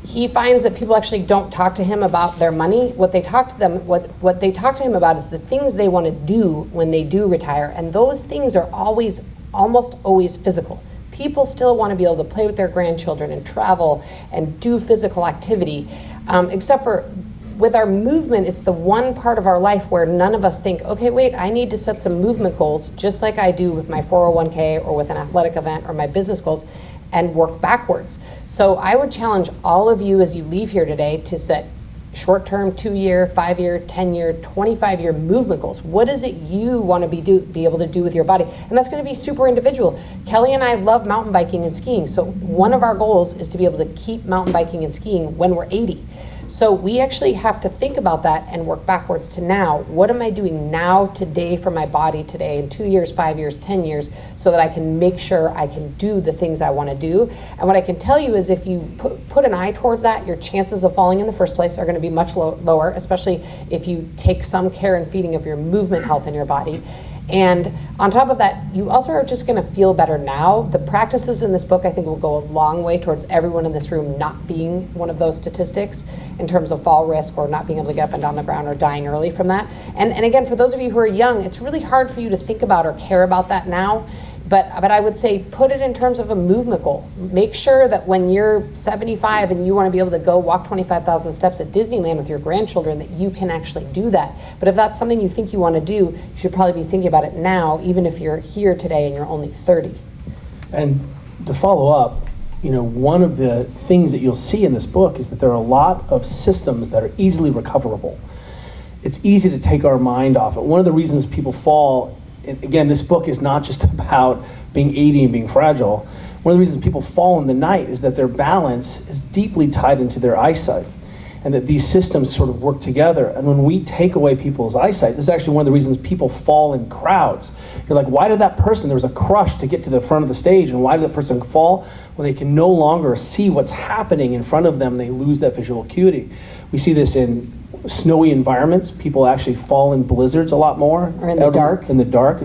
he finds that people actually don't talk to him about their money. What they talk to him about is the things they want to do when they do retire, and those things are almost always physical. People still want to be able to play with their grandchildren and travel and do physical activity, except for with our movement, it's the one part of our life where none of us think, okay, wait, I need to set some movement goals, just like I do with my 401k or with an athletic event or my business goals, and work backwards. So I would challenge all of you as you leave here today to set short-term, 2-year, 5-year, 10-year, 25-year movement goals. What is it you want to be able to do with your body? And that's going to be super individual. Kelly and I love mountain biking and skiing. So one of our goals is to be able to keep mountain biking and skiing when we're 80. So we actually have to think about that and work backwards to now. What am I doing now, today, for my body today, in 2 years, 5 years, 10 years, so that I can make sure I can do the things I want to do? And what I can tell you is if you put an eye towards that, your chances of falling in the first place are going to be much lower, especially if you take some care and feeding of your movement health in your body. And on top of that, you also are just going to feel better now. The practices in this book, I think, will go a long way towards everyone in this room not being one of those statistics in terms of fall risk or not being able to get up and down the ground or dying early from that. And again, for those of you who are young, it's really hard for you to think about or care about that now. But I would say put it in terms of a movement goal. Make sure that when you're 75 and you want to be able to go walk 25,000 steps at Disneyland with your grandchildren, that you can actually do that. But if that's something you think you want to do, you should probably be thinking about it now, even if you're here today and you're only 30. And to follow up, one of the things that you'll see in this book is that there are a lot of systems that are easily recoverable. It's easy to take our mind off it. One of the reasons people fall, and again, this book is not just about being 80 and being fragile. One of the reasons people fall in the night is that their balance is deeply tied into their eyesight, and that these systems sort of work together. And when we take away people's eyesight, this is actually one of the reasons people fall in crowds. You're like, why did that person, there was a crush to get to the front of the stage, and why did that person fall? Well, they can no longer see what's happening in front of them. They lose that visual acuity. We see this in snowy environments. People actually fall in blizzards a lot more. Or in the dark. In the dark.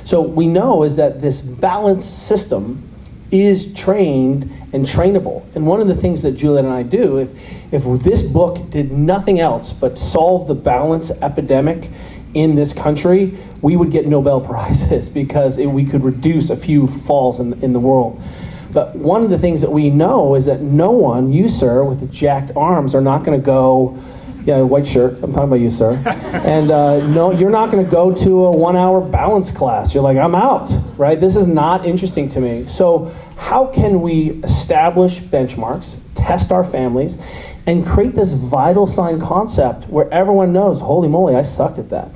So we know is that this balance system is trained and trainable. And one of the things that Juliet and I do, if this book did nothing else but solve the balance epidemic in this country, we would get Nobel Prizes because we could reduce a few falls in the world. But one of the things that we know is that no one, you sir, with the jacked arms, are not going to go, yeah, white shirt, I'm talking about you, sir. And no, you're not going to go to a 1-hour balance class. You're like, I'm out, right? This is not interesting to me. So how can we establish benchmarks, test our families, and create this vital sign concept where everyone knows, holy moly, I sucked at that.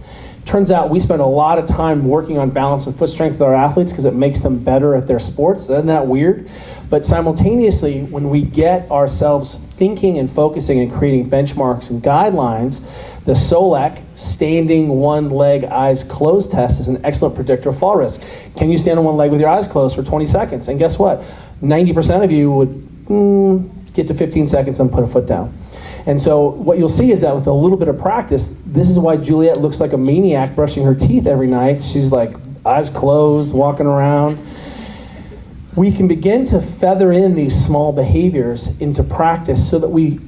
Turns out we spend a lot of time working on balance and foot strength with our athletes because it makes them better at their sports. Isn't that weird? But simultaneously, when we get ourselves thinking and focusing and creating benchmarks and guidelines, the SOLEC, standing one leg, eyes closed test, is an excellent predictor of fall risk. Can you stand on one leg with your eyes closed for 20 seconds? And guess what? 90% of you would get to 15 seconds and put a foot down. And so what you'll see is that with a little bit of practice, this is why Juliet looks like a maniac brushing her teeth every night. She's like eyes closed, walking around. We can begin to feather in these small behaviors into practice so that we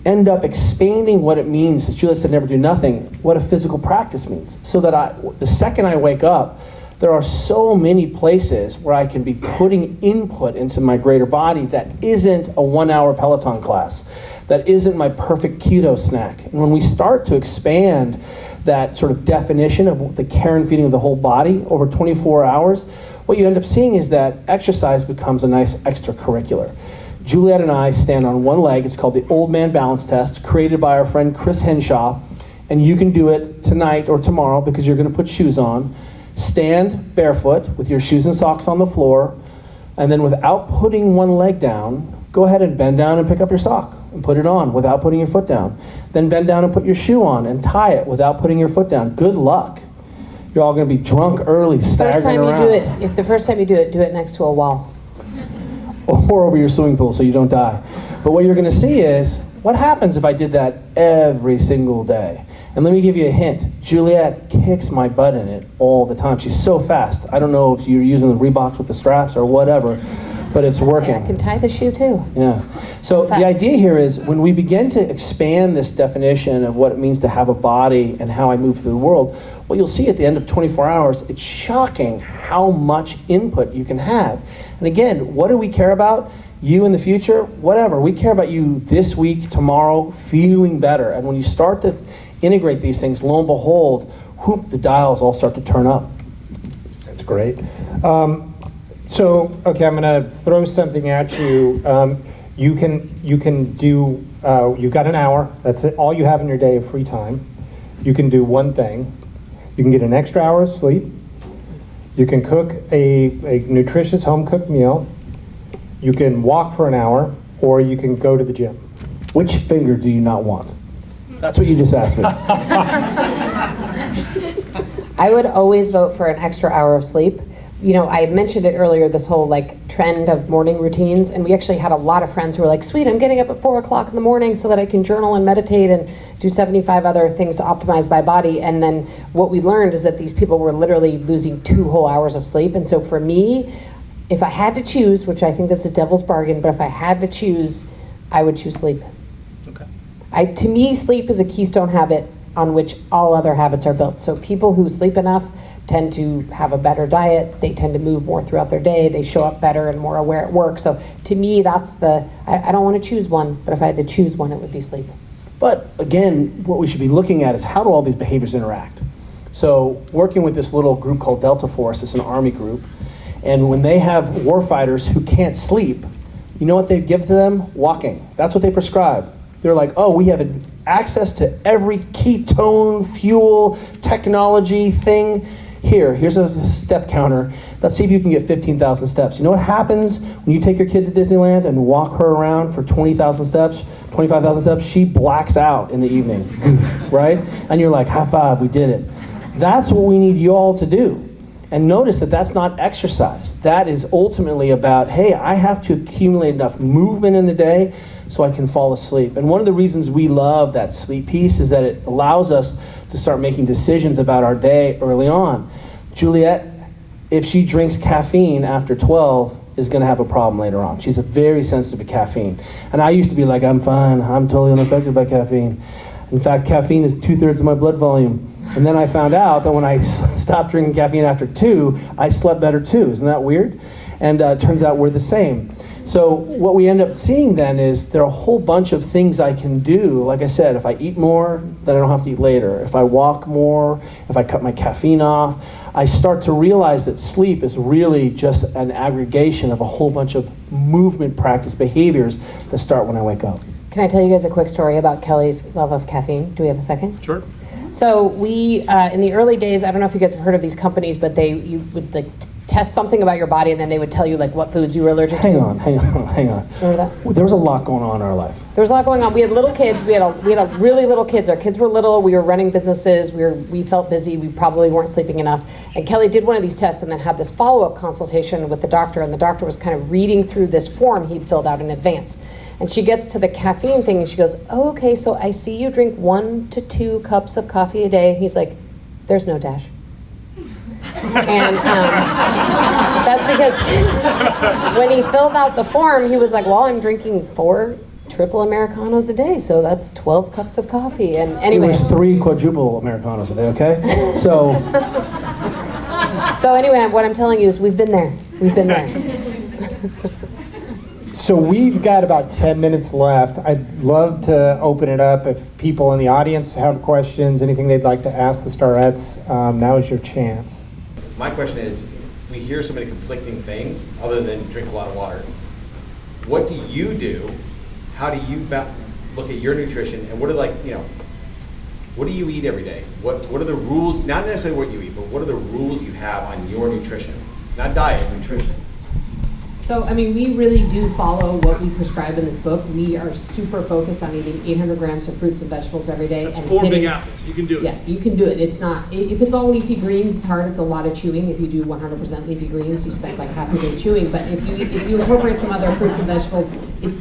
end up expanding what it means, as Juliet said, never do nothing, what a physical practice means. So that the second I wake up, there are so many places where I can be putting input into my greater body that isn't a 1-hour Peloton class, that isn't my perfect keto snack. And when we start to expand that sort of definition of the care and feeding of the whole body over 24 hours, what you end up seeing is that exercise becomes a nice extracurricular. Juliet and I stand on one leg. It's called the Old Man Balance Test, created by our friend Chris Henshaw. And you can do it tonight or tomorrow because you're going to put shoes on. Stand barefoot with your shoes and socks on the floor, and then without putting one leg down, go ahead and bend down and pick up your sock and put it on without putting your foot down. Then bend down and put your shoe on and tie it without putting your foot down. Good luck. You're all going to be drunk early, staggering around. If the first time you do it next to a wall. Or over your swimming pool so you don't die. But what you're going to see is, what happens if I did that every single day? And let me give you a hint. Juliet kicks my butt in it all the time. She's so fast. I don't know if you're using the Reeboks with the straps or whatever, but it's working. Yeah, I can tie the shoe too. Yeah. So Fast. the idea here is when we begin to expand this definition of what it means to have a body and how I move through the world, what you'll see at the end of 24 hours, it's shocking how much input you can have. And again, what do we care about? You in the future? Whatever. We care about you this week, tomorrow, feeling better. And when you start to integrate these things, lo and behold, whoop, the dials all start to turn up. That's great. Okay, I'm going to throw something at you. You can do. You've got an hour. That's it. All you have in your day of free time. You can do one thing. You can get an extra hour of sleep. You can cook a nutritious home-cooked meal. You can walk for an hour, or you can go to the gym. Which finger do you not want? That's what you just asked me. I would always vote for an extra hour of sleep. You know, I mentioned it earlier, this whole like trend of morning routines, and we actually had a lot of friends who were like, sweet, I'm getting up at 4 o'clock in the morning so that I can journal and meditate and do 75 other things to optimize my body. And then what we learned is that these people were literally losing 2 whole hours of sleep. And so for me, if I had to choose, which I think that's a devil's bargain, but if I had to choose, I would choose sleep. Okay. To me, sleep is a keystone habit on which all other habits are built. So people who sleep enough tend to have a better diet, they tend to move more throughout their day, they show up better and more aware at work. So to me, that's I don't want to choose one, but if I had to choose one, it would be sleep. But again, what we should be looking at is how do all these behaviors interact? So working with this little group called Delta Force, it's an army group, and when they have warfighters who can't sleep, you know what they give to them? Walking. That's what they prescribe. They're like, oh, we have access to every ketone, fuel, technology thing. Here's a step counter. Let's see if you can get 15,000 steps. You know what happens when you take your kid to Disneyland and walk her around for 20,000 steps, 25,000 steps? She blacks out in the evening, right? And you're like, high five, we did it. That's what we need you all to do. And notice that that's not exercise. That is ultimately about, hey, I have to accumulate enough movement in the day so I can fall asleep. And one of the reasons we love that sleep piece is that it allows us to start making decisions about our day early on. Juliet, if she drinks caffeine after 12, is going to have a problem later on. She's very sensitive to caffeine. And I used to be like, I'm fine, I'm totally unaffected by caffeine. In fact, caffeine is 2/3 of my blood volume. And then I found out that when I stopped drinking caffeine after 2, I slept better too. Isn't that weird? And it turns out we're the same. So what we end up seeing then is there are a whole bunch of things I can do. Like I said, if I eat more, then I don't have to eat later. If I walk more, if I cut my caffeine off, I start to realize that sleep is really just an aggregation of a whole bunch of movement practice behaviors that start when I wake up. Can I tell you guys a quick story about Kelly's love of caffeine? Do we have a second? Sure. So we, in the early days, I don't know if you guys have heard of these companies, but you would like test something about your body and then they would tell you like what foods you were allergic to. Hang on. Remember that? There was a lot going on in our life. There was a lot going on. We had little kids. We had a really little kids. Our kids were little. We were running businesses. We felt busy. We probably weren't sleeping enough. And Kelly did one of these tests and then had this follow-up consultation with the doctor. And the doctor was kind of reading through this form he'd filled out in advance. And she gets to the caffeine thing and she goes, oh, okay, so I see you drink 1 to 2 cups of coffee a day. And he's like, there's no dash. And that's because when he filled out the form, he was like, well, I'm drinking 4 triple Americanos a day, so that's 12 cups of coffee. And anyway. It was 3 quadruple Americanos a day, okay? So anyway, what I'm telling you is we've been there. We've been there. So we've got about 10 minutes left. I'd love to open it up if people in the audience have questions, anything they'd like to ask the Starretts. Now is your chance. My question is, we hear so many conflicting things other than drink a lot of water. What do you do? How do you look at your nutrition, and what do you eat every day? What are the rules, not necessarily what you eat, but what are the rules you have on your nutrition? Not diet, nutrition. So, I mean, we really do follow what we prescribe in this book. We are super focused on eating 800 grams of fruits and vegetables every day. That's and 4 big hitting- apples. You can do it. Yeah, you can do it. It's not, if it's all leafy greens, it's hard. It's a lot of chewing. If you do 100% leafy greens, you spend like half your day chewing. But if you incorporate some other fruits and vegetables,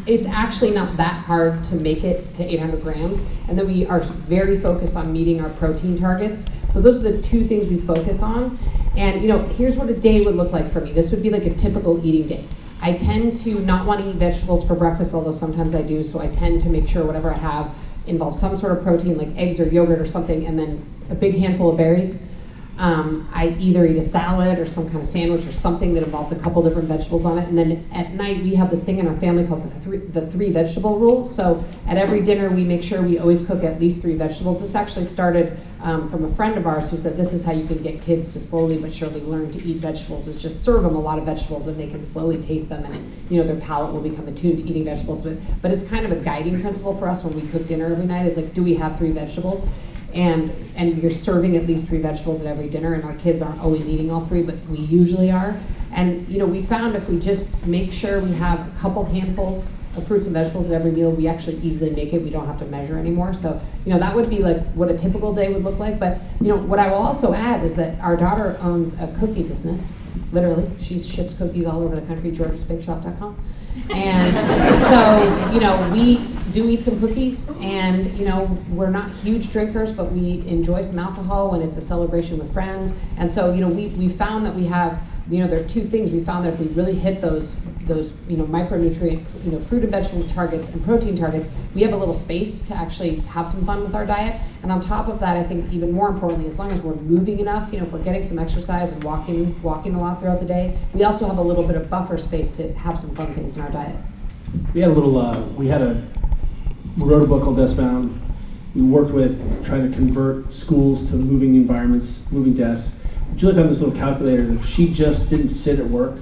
it's actually not that hard to make it to 800 grams. And then we are very focused on meeting our protein targets. So those are the two things we focus on. And here's what a day would look like for me. This would be like a typical eating day. I tend to not want to eat vegetables for breakfast, although sometimes I do. So I tend to make sure whatever I have involves some sort of protein, like eggs or yogurt or something, and then a big handful of berries. I either eat a salad or some kind of sandwich or something that involves a couple different vegetables on it. And then at night we have this thing in our family called the three vegetable rule. So at every dinner we make sure we always cook at least 3 vegetables. This actually started from a friend of ours who said this is how you can get kids to slowly but surely learn to eat vegetables, is just serve them a lot of vegetables and they can slowly taste them, and their palate will become attuned to eating vegetables. But it's kind of a guiding principle for us when we cook dinner every night, is like, do we have 3 vegetables? And you're serving at least 3 vegetables at every dinner, and our kids aren't always eating all 3, but we usually are. And we found if we just make sure we have a couple handfuls of fruits and vegetables at every meal, we actually easily make it. We don't have to measure anymore. So that would be like what a typical day would look like. But what I will also add is that our daughter owns a cookie business. Literally, she ships cookies all over the country. GeorgiaSBakeShop.com. And so, we do eat some cookies, and, we're not huge drinkers, but we enjoy some alcohol when it's a celebration with friends. And so, we found that we have, there are 2 things. We found that if we really hit those micronutrient, fruit and vegetable targets and protein targets, we have a little space to actually have some fun with our diet. And on top of that, I think even more importantly, as long as we're moving enough, if we're getting some exercise and walking a lot throughout the day, we also have a little bit of buffer space to have some fun things in our diet. We had we wrote a book called Deskbound. We worked with trying to convert schools to moving environments, moving desks. Juliet found this little calculator that if she just didn't sit at work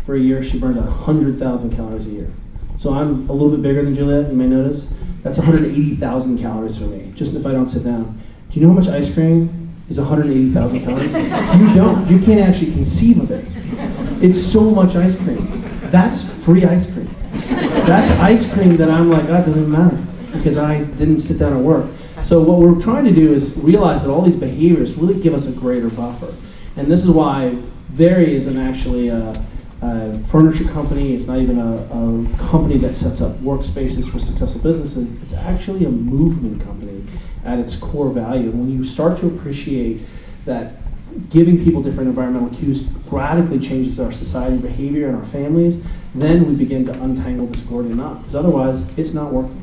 for a year, she burned 100,000 calories a year. So I'm a little bit bigger than Juliet, you may notice. That's 180,000 calories for me, just if I don't sit down. Do you know how much ice cream is 180,000 calories? You don't. You can't actually conceive of it. It's so much ice cream. That's free ice cream. That's ice cream that I'm like, that doesn't matter because I didn't sit down and work. So what we're trying to do is realize that all these behaviors really give us a greater buffer. And this is why Vari isn't actually a furniture company. It's not even a company that sets up workspaces for successful businesses. It's actually a movement company at its core value. And when you start to appreciate that giving people different environmental cues radically changes our society behavior and our families, then we begin to untangle this Gordian knot. Because otherwise, it's not working.